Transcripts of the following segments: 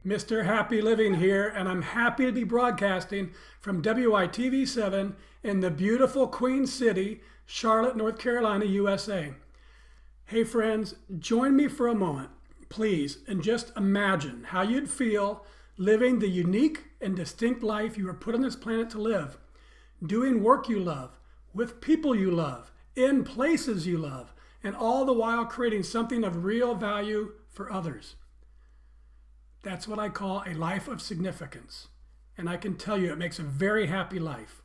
Mr. Happy Living here, and I'm happy to be broadcasting from WITV7 in the beautiful Queen City, Charlotte, North Carolina, USA. Hey friends, join me for a moment, please, and just imagine how you'd feel living the unique and distinct life you were put on this planet to live, doing work you love, with people you love, in places you love, and all the while creating something of real value for others. That's what I call a life of significance. And I can tell you it makes a very happy life.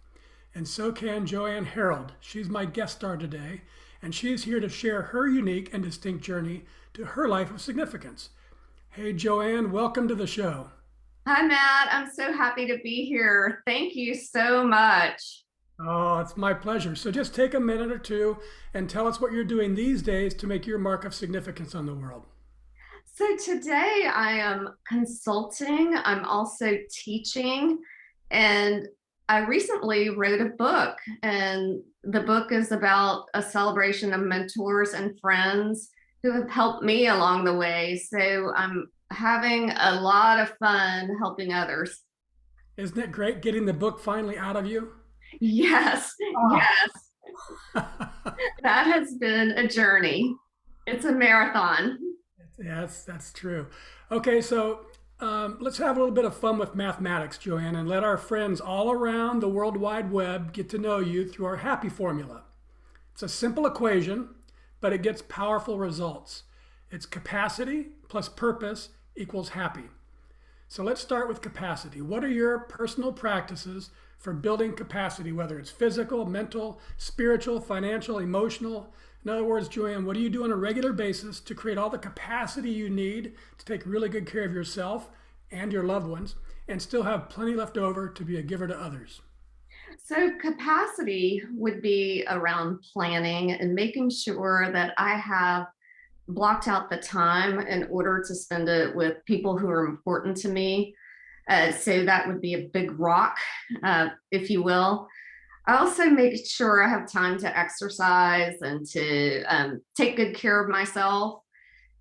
And so can JoAnn Herold. She's my guest star today, and she's here to share her unique and distinct journey to her life of significance. Hey, JoAnn, welcome to the show. Hi, Matt. I'm so happy to be here. Thank you so much. Oh, it's my pleasure. So just take a minute or two and tell us what you're doing these days to make your mark of significance on the world. So today I am consulting. I'm also teaching, and I recently wrote a book, and the book is about a celebration of mentors and friends who have helped me along the way. So I'm having a lot of fun helping others. Isn't it great getting the book finally out of you? Yes, Oh. yes, that has been a journey. It's a marathon. Yeah, that's true. Okay, so let's have a little bit of fun with mathematics, JoAnn, and let our friends all around the World Wide Web get to know you through our happy formula. It's a simple equation, but it gets powerful results. It's capacity plus purpose equals happy. So let's start with capacity. What are your personal practices for building capacity, whether it's physical, mental, spiritual, financial, emotional? In other words, JoAnn, what do you do on a regular basis to create all the capacity you need to take really good care of yourself and your loved ones and still have plenty left over to be a giver to others? So, capacity would be around planning and making sure that I have blocked out the time in order to spend it with people who are important to me. So, that would be a big rock, if you will. I also make sure I have time to exercise and to take good care of myself,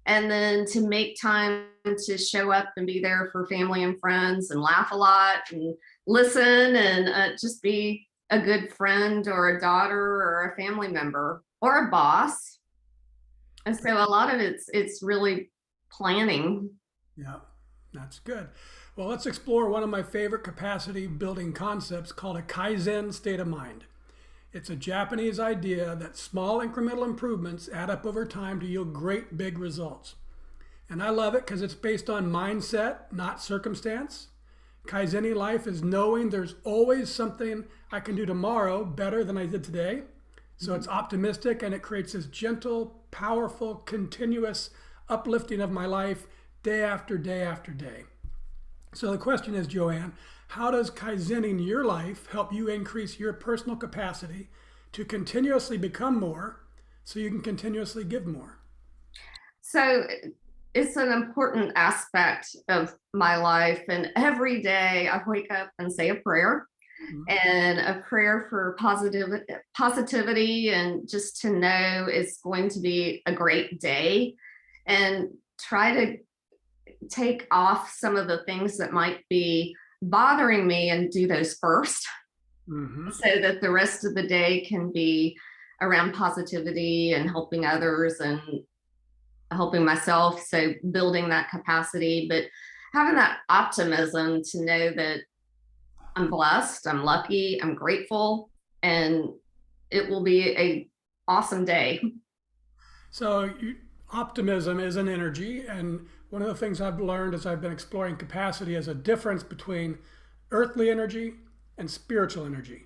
and then to make time to show up and be there for family and friends and laugh a lot and listen and just be a good friend or a daughter or a family member or a boss. And so a lot of it's really planning. Yeah, that's good. Well, let's explore one of my favorite capacity building concepts called a Kaizen state of mind. It's a Japanese idea that small incremental improvements add up over time to yield great big results. And I love it because it's based on mindset, not circumstance. Kaizen life is knowing there's always something I can do tomorrow better than I did today. So it's optimistic and it creates this gentle, powerful, continuous uplifting of my life day after day after day. So the question is, JoAnn, how does Kaizening your life help you increase your personal capacity to continuously become more so you can continuously give more? So it's an important aspect of my life. And every day I wake up and say a prayer, Mhm. and a prayer for positivity and just to know it's going to be a great day, and try to take off some of the things that might be bothering me and do those first Mhm. so that the rest of the day can be around positivity and helping others and helping myself. So building that capacity, but having that optimism to know that I'm blessed, I'm lucky, I'm grateful, and it will be a awesome day. Optimism is an energy, and one of the things I've learned as I've been exploring capacity is a difference between earthly energy and spiritual energy.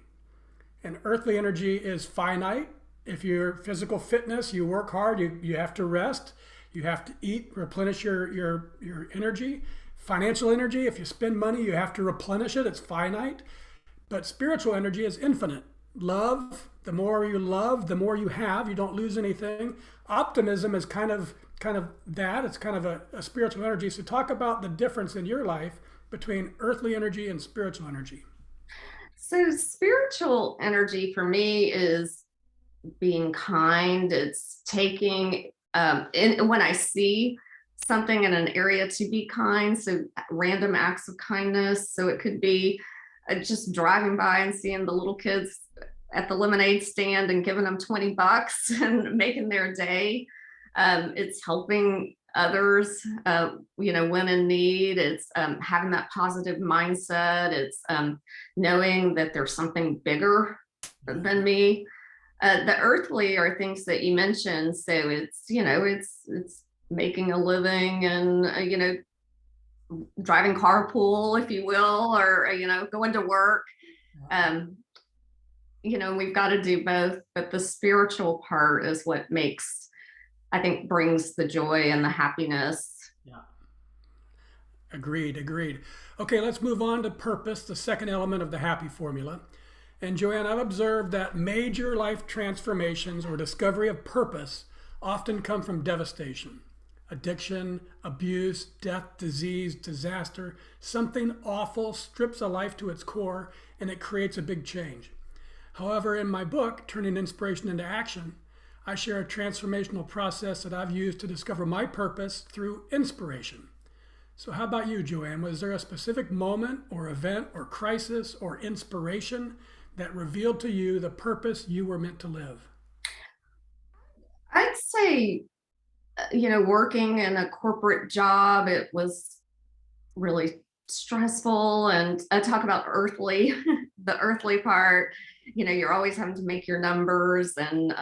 And earthly energy is finite. If you're physical fitness, you work hard, you have to rest, you have to eat, replenish your energy. Financial energy, if you spend money, you have to replenish it, it's finite. But spiritual energy is infinite. Love, the more you love, the more you have. You don't lose anything. Optimism is kind of that. It's kind of a spiritual energy. So talk about the difference in your life between earthly energy and spiritual energy. So, spiritual energy for me is being kind. It's taking, when I see something in an area to be kind. So random acts of kindness. So it could be just driving by and seeing the little kids at the lemonade stand and giving them 20 bucks and making their day. It's helping others, when in need. It's having that positive mindset. It's knowing that there's something bigger than me. The earthly are things that you mentioned. So it's making a living and, driving carpool, if you will, or, going to work. We've got to do both, but the spiritual part is what I think brings the joy and the happiness. Yeah. Agreed. Okay, let's move on to purpose, the second element of the happy formula. And JoAnn, I've observed that major life transformations or discovery of purpose often come from devastation. Addiction, abuse, death, disease, disaster, something awful strips a life to its core and it creates a big change. However, in my book, Turning Inspiration into Action, I share a transformational process that I've used to discover my purpose through inspiration. So how about you, JoAnn? Was there a specific moment or event or crisis or inspiration that revealed to you the purpose you were meant to live? I'd say, working in a corporate job, it was really stressful. And I talk about earthly, the earthly part, you're always having to make your numbers and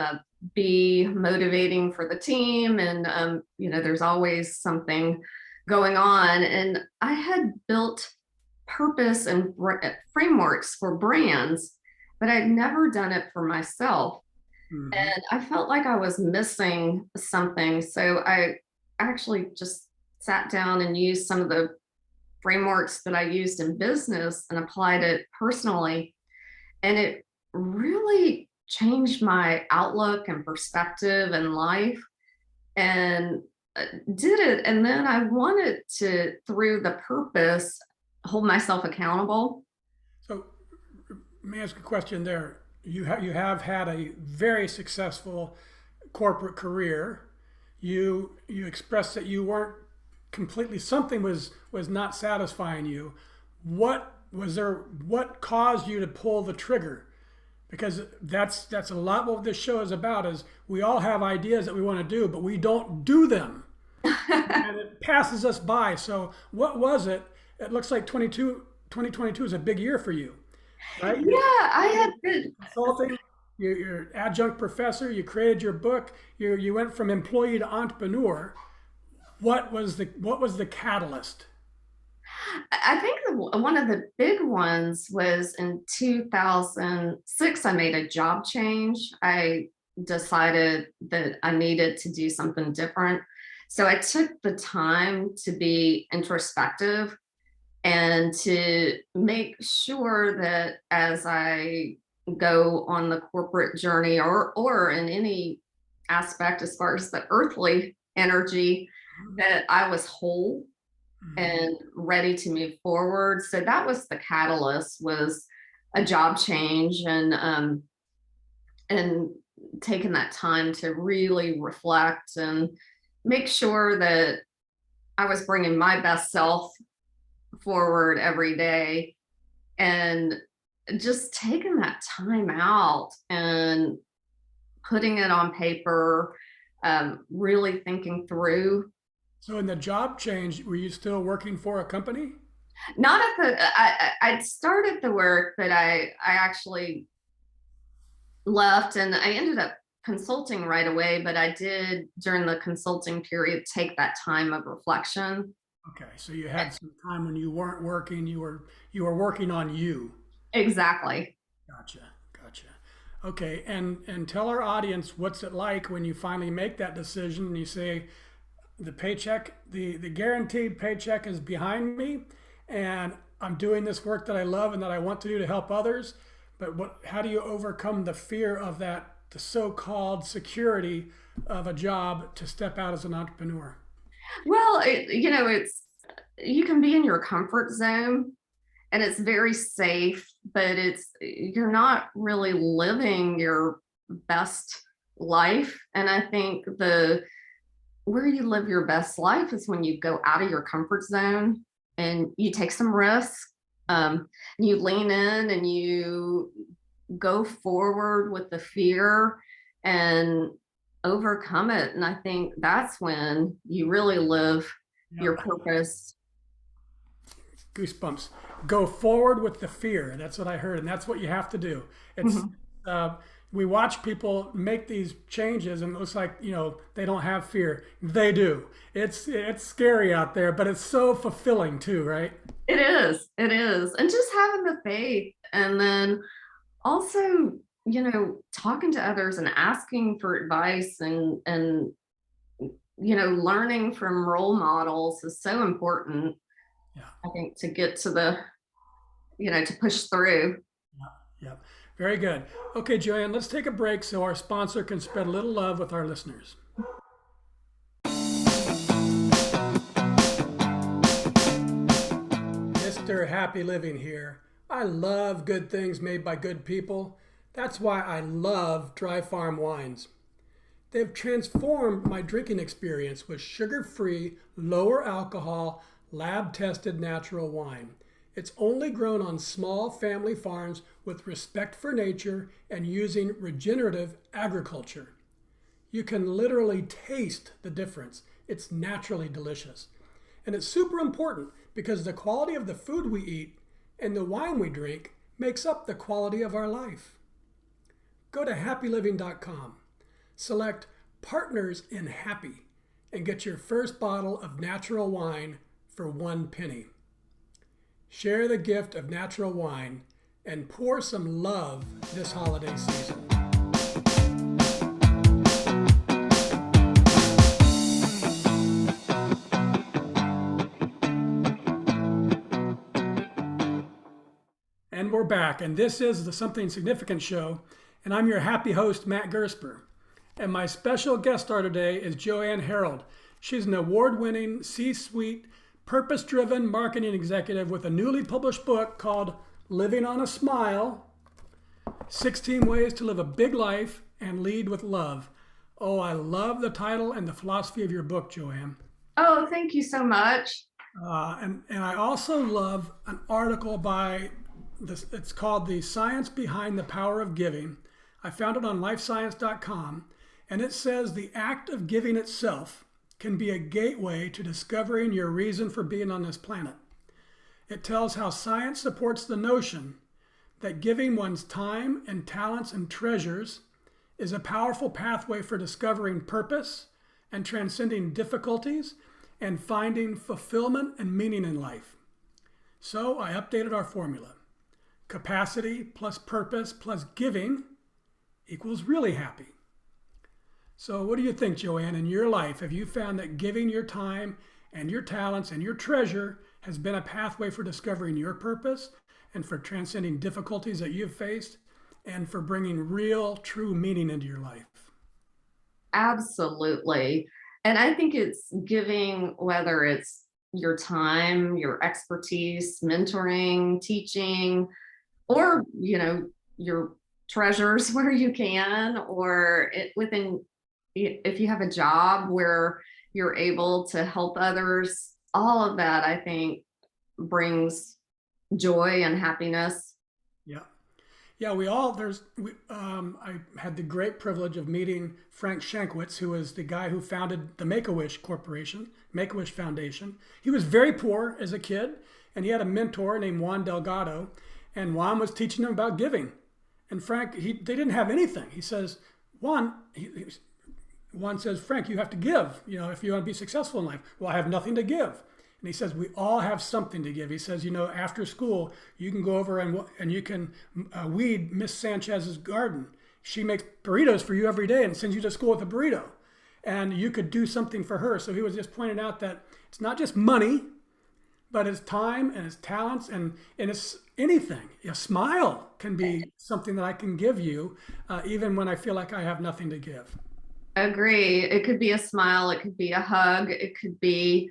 be motivating for the team. And, there's always something going on. And I had built purpose and frameworks for brands, but I'd never done it for myself. Mm-hmm. And I felt like I was missing something. So I actually just sat down and used some of the frameworks that I used in business and applied it personally. And it really changed my outlook and perspective in life and did it. And then I wanted to, through the purpose, hold myself accountable. So let me ask a question there. You have had a very successful corporate career. You expressed that you weren't completely, something was not satisfying you. What caused you to pull the trigger? Because that's a lot what this show is about, is we all have ideas that we want to do, but we don't do them. And it passes us by. So what was it? It looks like 2022 is a big year for you, right? Yeah, I had been Consulting, you're adjunct professor, you created your book, you went from employee to entrepreneur. What was the catalyst? I think one of the big ones was in 2006. I made a job change. I decided that I needed to do something different. So I took the time to be introspective and to make sure that as I go on the corporate journey or in any aspect as far as the earthly energy, that I was whole and ready to move forward. So that was the catalyst, was a job change and taking that time to really reflect and make sure that I was bringing my best self forward every day, and just taking that time out and putting it on paper, really thinking through. So in the job change, were you still working for a company? Not at the, I'd started the work, but I actually left and I ended up consulting right away, but I did during the consulting period take that time of reflection. Okay, so you had some time when you weren't working, you were working on you. Exactly. Gotcha. Okay, and tell our audience what's it like when you finally make that decision and you say the paycheck, the guaranteed paycheck is behind me, and I'm doing this work that I love and that I want to do to help others. But how do you overcome the fear of that, the so-called security of a job, to step out as an entrepreneur? Well, it's, you can be in your comfort zone and it's very safe, but you're not really living your best life. And I think where you live your best life is when you go out of your comfort zone and you take some risks. You lean in and you go forward with the fear and overcome it. And I think that's when you really live Yeah. your purpose. Goosebumps. Go forward with the fear. That's what I heard, and that's what you have to do. It's Mhm. uh, we watch people make these changes, and it looks like they don't have fear. They do. It's scary out there, but it's so fulfilling too, right? It is. It is. And just having the faith and then also, talking to others and asking for advice and learning from role models is so important, Yeah. I think, to get to to push through. Yeah. Yeah. Very good. Okay, Joanne, let's take a break so our sponsor can spread a little love with our listeners. Mr. Happy Living here. I love good things made by good people. That's why I love Dry Farm wines. They've transformed my drinking experience with sugar-free, lower alcohol, lab-tested natural wine. It's only grown on small family farms with respect for nature and using regenerative agriculture. You can literally taste the difference. It's naturally delicious. And it's super important because the quality of the food we eat and the wine we drink makes up the quality of our life. Go to happyliving.com, select Partners in Happy, and get your first bottle of natural wine for 1 penny. Share the gift of natural wine and pour some love this holiday season. And we're back, and this is the Something Significant show, and I'm your happy host, Matt Gersper. And my special guest star today is JoAnn Herold. She's an award-winning, C-suite, purpose-driven marketing executive with a newly published book called Living on a Smile, 16 Ways to Live a Big Life and Lead with Love. Oh, I love the title and the philosophy of your book, JoAnn. Oh, thank you so much. And I also love an article by this. It's called The Science Behind the Power of Giving. I found it on lifescience.com, and it says the act of giving itself can be a gateway to discovering your reason for being on this planet. It tells how science supports the notion that giving one's time and talents and treasures is a powerful pathway for discovering purpose and transcending difficulties and finding fulfillment and meaning in life. So I updated our formula. Capacity plus purpose plus giving equals really happy. So what do you think, JoAnn, in your life? Have you found that giving your time and your talents and your treasure has been a pathway for discovering your purpose and for transcending difficulties that you've faced and for bringing real, true meaning into your life? Absolutely. And I think it's giving, whether it's your time, your expertise, mentoring, teaching, or, your treasures where you can, or if you have a job where you're able to help others, all of that, I think, brings joy and happiness. Yeah. Yeah, I had the great privilege of meeting Frank Shankwitz, who is the guy who founded the Make-A-Wish Corporation, Make-A-Wish Foundation. He was very poor as a kid, and he had a mentor named Juan Delgado, and Juan was teaching him about giving. And Frank, they didn't have anything. He says, Juan says, Frank, you have to give, if you want to be successful in life. Well, I have nothing to give. And he says, we all have something to give. He says, after school, you can go over and you can weed Miss Sanchez's garden. She makes burritos for you every day and sends you to school with a burrito. And you could do something for her. So he was just pointing out that it's not just money, but it's time and it's talents and it's anything. A smile can be something that I can give you, even when I feel like I have nothing to give. Agree. It could be a smile, it could be a hug, it could be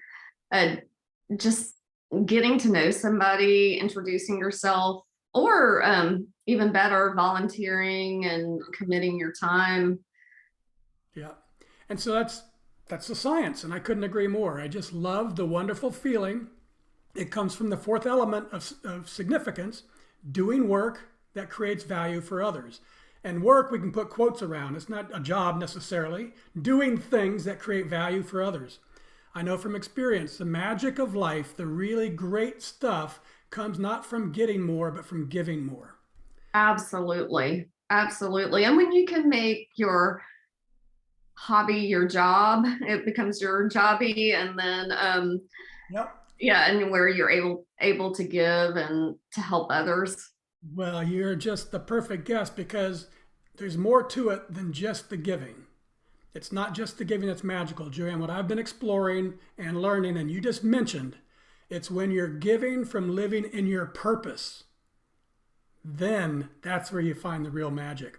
just getting to know somebody, introducing yourself, or even better, volunteering and committing your time. Yeah. And so that's That's the science, and I couldn't agree more. I just love the wonderful feeling. It comes from the fourth element of significance, doing work that creates value for others. And work, we can put quotes around. It's not a job necessarily. Doing things that create value for others. I know from experience, the magic of life, the really great stuff, comes not from getting more, but from giving more. Absolutely. Absolutely. And when you can make your hobby your job, it becomes your jobby. And then Yep. yeah, and where you're able to give and to help others. Well, you're just the perfect guest because there's more to it than just the giving. It's not just the giving that's magical, JoAnn. What I've been exploring and learning, and you just mentioned, it's when you're giving from living in your purpose. Then that's where you find the real magic.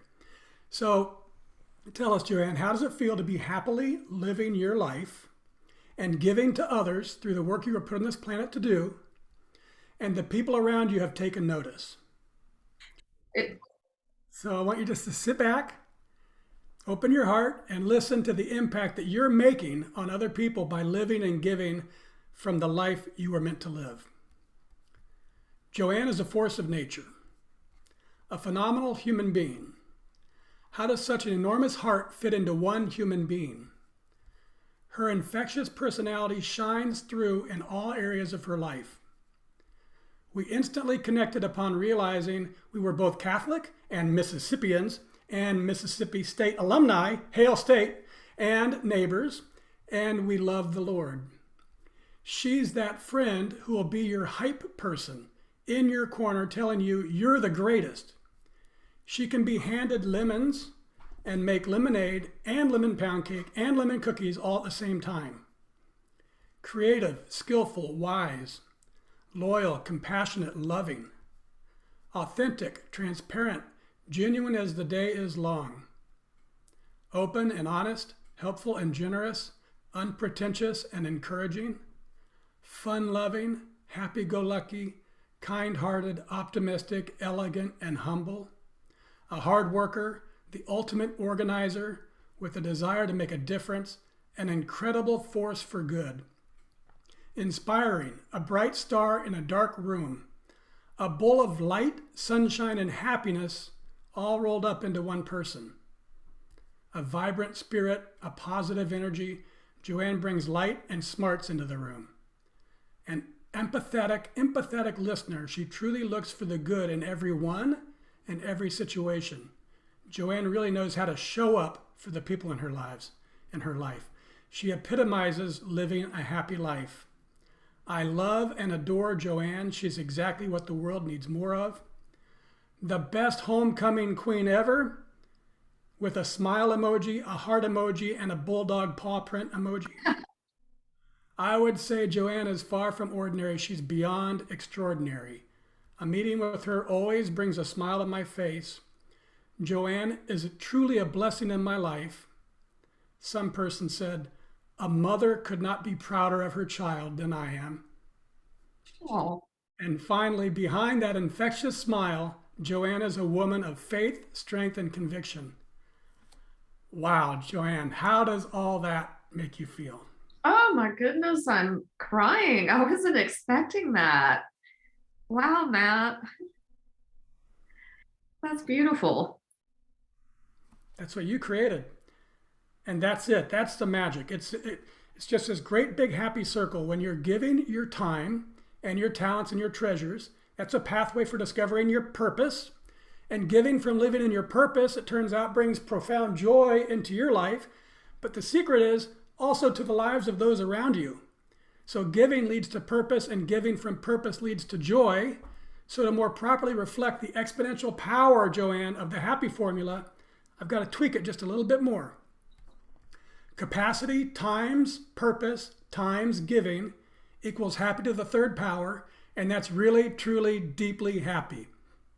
So tell us, JoAnn, how does it feel to be happily living your life and giving to others through the work you were put on this planet to do, and the people around you have taken notice? It, So I want you just to sit back, open your heart, and listen to the impact that you're making on other people by living and giving from the life you were meant to live. JoAnn is a force of nature, a phenomenal human being. How does such an enormous heart fit into one human being? Her infectious personality shines through in all areas of her life. We instantly connected upon realizing we were both Catholic and Mississippians and Mississippi State alumni, Hail State, and neighbors, and we love the Lord. She's that friend who will be your hype person in your corner telling you you're the greatest. She can be handed lemons and make lemonade and lemon pound cake and lemon cookies all at the same time. Creative, skillful, wise, loyal, compassionate, loving, authentic, transparent, genuine as the day is long, open and honest, helpful and generous, unpretentious and encouraging, fun-loving, happy-go-lucky, kind-hearted, optimistic, elegant, and humble, a hard worker, the ultimate organizer with a desire to make a difference, an incredible force for good, inspiring, a bright star in a dark room, a bowl of light, sunshine, and happiness all rolled up into one person. A vibrant spirit, a positive energy. JoAnn brings light and smarts into the room. An empathetic listener. She truly looks for the good in everyone and every situation. JoAnn really knows how to show up for the people in her life. She epitomizes living a happy life. I love and adore JoAnn. She's exactly what the world needs more of. The best homecoming queen ever, with a smile emoji, a heart emoji, and a bulldog paw print emoji. I would say JoAnn is far from ordinary. She's beyond extraordinary. A meeting with her always brings a smile to my face. JoAnn is truly a blessing in my life. Some person said, a mother could not be prouder of her child than I am. oh, And finally, behind that infectious smile, JoAnn is a woman of faith, strength, and conviction. Wow, JoAnn, how does all that make you feel? oh my goodness, I'm crying. I wasn't expecting that. Wow, Matt, that's beautiful. That's what you created. And that's it. That's the magic. It's just this great big happy circle. When you're giving your time and your talents and your treasures, that's a pathway for discovering your purpose. And giving from living in your purpose, it turns out, brings profound joy into your life. But the secret is also to the lives of those around you. So giving leads to purpose, and giving from purpose leads to joy. So to more properly reflect the exponential power, JoAnn, of the happy formula, I've got to tweak it just a little bit more. Capacity times purpose times giving equals happy to the third power, and that's really, truly, deeply happy.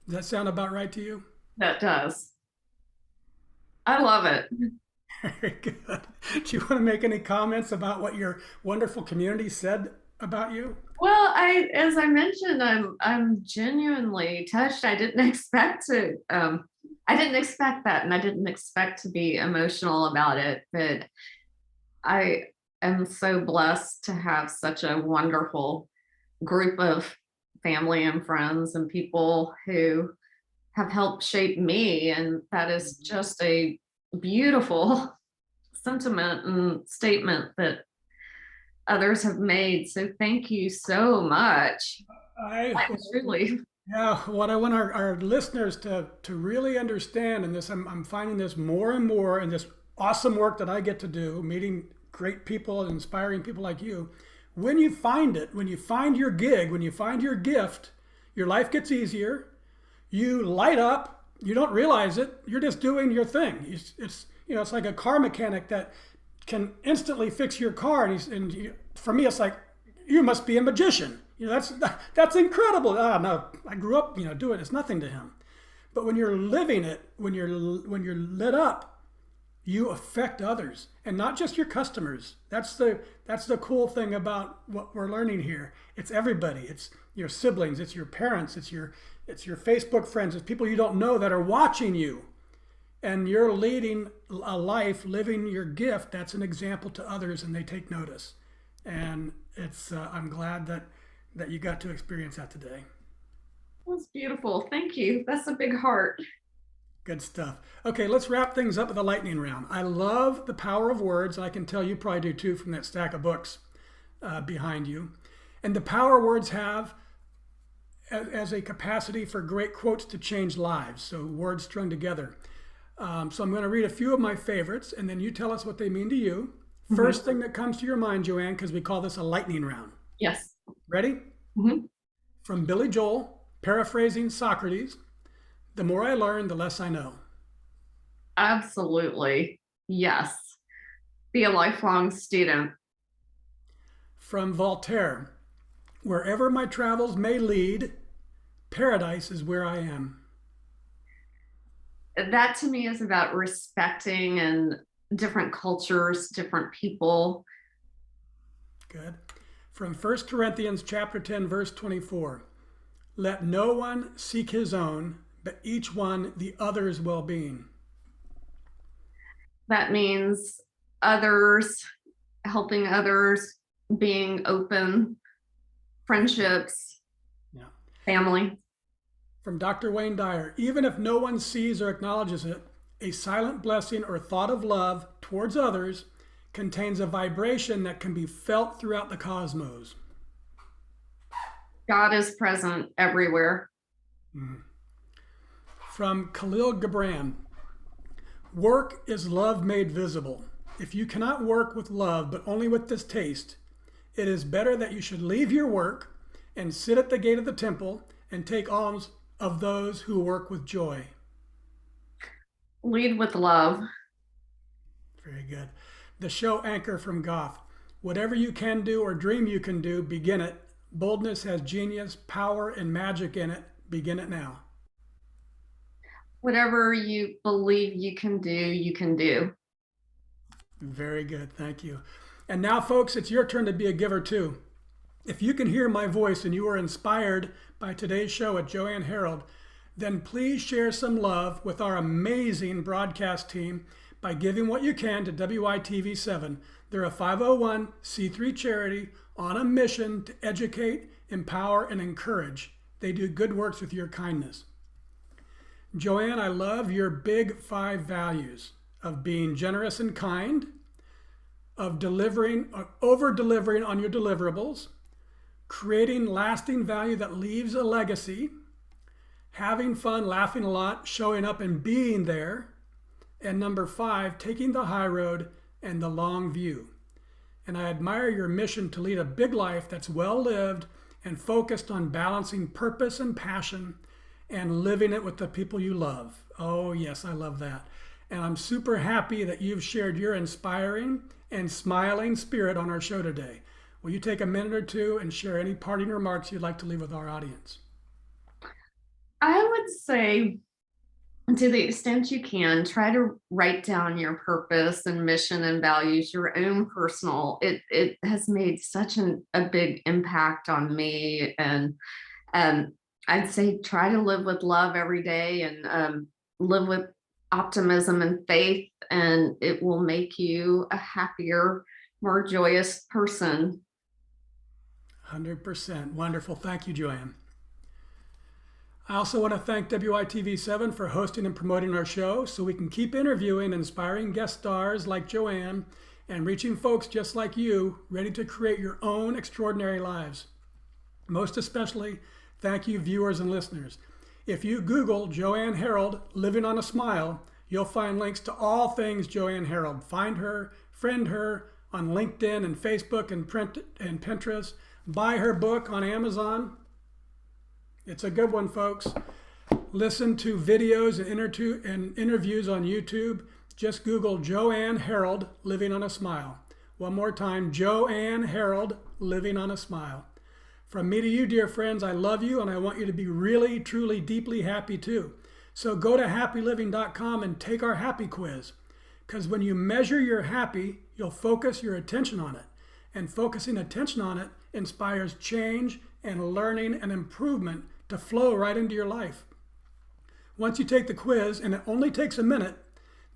Does that sound about right to you? That does. I love it. Very good. Do you want to make any comments about what your wonderful community said about you? Well, as I mentioned, I'm genuinely touched. I didn't expect that, and I didn't expect to be emotional about it. But I am so blessed to have such a wonderful group of family and friends and people who have helped shape me. And that is just a beautiful sentiment and statement that others have made. So thank you so much. I I truly, Yeah, what I want our listeners to really understand, and this I'm finding this more and more in this awesome work that I get to do, meeting great people and inspiring people like you. When you find it, when you find your gig, when you find your gift, your life gets easier. You light up. You don't realize it. You're just doing your thing. It's like a car mechanic that can instantly fix your car, for me, it's like you must be a magician. That's incredible. Ah, no, I grew up, doing it. It's nothing to him. But when you're living it, when you're lit up, you affect others, and not just your customers. That's the cool thing about what we're learning here. It's everybody. It's your siblings. It's your parents. It's your Facebook friends. It's people you don't know that are watching you, and you're leading a life, living your gift. That's an example to others, and they take notice. And I'm glad that you got to experience that today. that's beautiful. Thank you. That's a big heart. Good stuff. Okay, let's wrap things up with a lightning round. I love the power of words, and I can tell you probably do too from that stack of books behind you. And the power words have as a capacity for great quotes to change lives. So words strung together. So I'm going to read a few of my favorites, and then you tell us what they mean to you. First thing that comes to your mind, JoAnn, because we call this a lightning round. Yes. Ready? Mhm. From Billy Joel, paraphrasing Socrates, the more I learn, the less I know. Absolutely. Yes. Be a lifelong student. From Voltaire, wherever my travels may lead, paradise is where I am. That to me is about respecting and different cultures, different people. Good. From 1 Corinthians chapter 10, verse 24, let no one seek his own, but each one the other's well-being. That means others, helping others, being open, friendships, Yeah. family. From Dr. Wayne Dyer, even if no one sees or acknowledges it, a silent blessing or thought of love towards others contains a vibration that can be felt throughout the cosmos. God is present everywhere. From Khalil Gibran, work is love made visible. If you cannot work with love but only with distaste, it is better that you should leave your work and sit at the gate of the temple and take alms of those who work with joy. Lead with love. Very good. The show anchor from Goff. Whatever you can do or dream you can do, begin it. Boldness has genius, power, and magic in it. Begin it now. Whatever you believe you can do, you can do. Very good. Thank you. And now, folks, it's your turn to be a giver too. If you can hear my voice and you are inspired by today's show at JoAnn Herold, then please share some love with our amazing broadcast team by giving what you can to WITV7. They're a 501c3 charity on a mission to educate, empower, and encourage. They do good works with your kindness. JoAnn, I love your big 5 values of being generous and kind, of over-delivering on your deliverables, creating lasting value that leaves a legacy, having fun, laughing a lot, showing up and being there, and number 5, taking the high road and the long view. And I admire your mission to lead a big life that's well lived and focused on balancing purpose and passion and living it with the people you love. Oh yes, I love that. And I'm super happy that you've shared your inspiring and smiling spirit on our show today. Will you take a minute or two and share any parting remarks you'd like to leave with our audience? I would say, to the extent you can, try to write down your purpose and mission and values, your own personal. It has made such a big impact on me. And I'd say try to live with love every day and live with optimism and faith and it will make you a happier, more joyous person. 100%. Wonderful. Thank you, JoAnn. I also want to thank WITV7 for hosting and promoting our show so we can keep interviewing inspiring guest stars like JoAnn and reaching folks just like you ready to create your own extraordinary lives. Most especially, thank you, viewers and listeners. If you Google JoAnn Herold, Living on a Smile, you'll find links to all things JoAnn Herold. Find her, friend her on LinkedIn and Facebook and Pinterest. Buy her book on Amazon. It's a good one, folks. Listen to videos and interviews on YouTube. Just Google JoAnn Herold, Living on a Smile. One more time, JoAnn Herold, Living on a Smile. From me to you, dear friends, I love you and I want you to be really, truly, deeply happy too. So go to happyliving.com and take our happy quiz. Because when you measure your happy, you'll focus your attention on it. And focusing attention on it inspires change and learning and improvement to flow right into your life. Once you take the quiz, and it only takes a minute,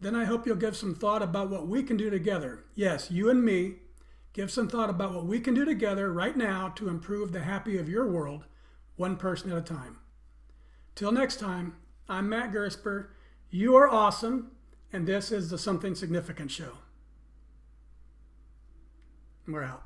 then I hope you'll give some thought about what we can do together. Yes, you and me. Give some thought about what we can do together right now to improve the happy of your world, one person at a time. Till next time, I'm Matt Gersper. You are awesome, and this is the Something Significant Show. We're out.